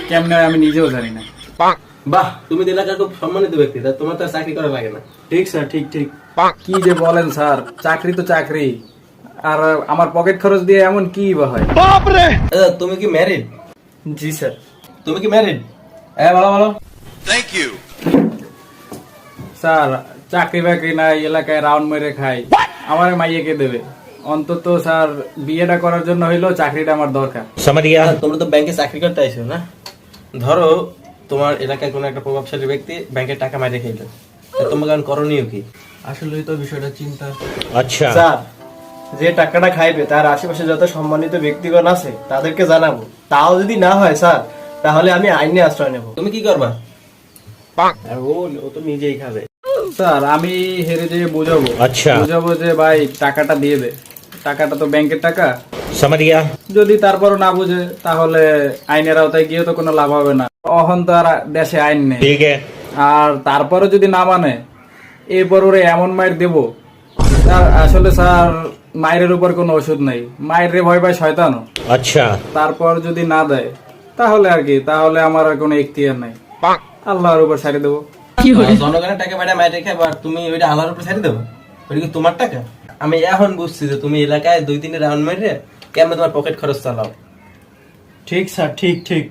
কেমনে হয় আমি নিজেও জানি না। বাহ, তুমি তো এলাকার খুব সম্মানিত ব্যক্তি, তা তোমার তো আর চাকরি করা লাগে না। ঠিক স্যার, ঠিক ঠিক। কি যে বলেন স্যার, চাকরি তো চাকরি, আর আমার পকেট খরচ দিয়ে এমন কি বা হয়? আচ্ছা, তুমি কি ম্যারিড? জি স্যার। তুমি কি ম্যারিড? হ্যাঁ, ভালো ভালো। স্যার চাকরি বাকরি নাই, এলাকায় রাউন্ড মেরে খাই, আমার মাইয়ে কে দেবে? অন্তত স্যার বিয়েটা করার জন্য হইলেও চাকরিটা আমার দরকার। তোমরা তো ব্যাংকে চাকরি করতে আইছো না? ধরো তোমার এলাকায় কোনো একটা প্রভাবশালী ব্যক্তি ব্যাংকের টাকা মাইরে খাইলো, তোমার কারণ করণীয় কি? আসলে তো বিষয়টা চিন্তা। अच्छा স্যার, যে টাকাটা খাইবে তার আশেপাশে যত সম্মানিত ব্যক্তিগণ আছে তাদেরকে জানাবো। তাও যদি না হয় স্যার, তাহলে আমি আইনে আশ্রয় নেব। তুমি কি করবা? আর ও তো নিজেই খাবে। স্যার আমি হেরে যেয়ে বুঝাবো, আচ্ছা। বুঝাবো যে ভাই টাকাটা দিয়ে দে, টাকাটা তো ব্যাংকের টাকা। समझ गया যদি তারপরও না বুঝে তাহলে আইনের আওতায় গিয়ে তো কোনো লাভ হবে না, অহন তো আর দেশে আইন নেই। ठीक है আর তারপরও যদি না মানে, এরপর ওরে এমন মায়ের দেব, তার আসলে স্যার মায়ের উপর কোনো ওষুধ নাই, মায়ের রে ভয় পায় শয়তানও। अच्छा তারপর যদি না দেয় তাহলে আর কি, তাহলে আমার আর কোনো এখতিয়ার নাই, আল্লাহর উপর ছাড়ি দেবো। জনগণের টাকা বাইরে মাইরে খাবো আর তুমি ওইটা আল্লাহর উপর ছেড়ে দেবো? ওইটা কি তোমার টাকা? আমি এখন বুঝছি যে তুমি এলাকায় 2-3 রাউন্ড মেরে কেমন তোমার পকেট খরচ চালাও। ঠিক স্যার, ঠিক ঠিক।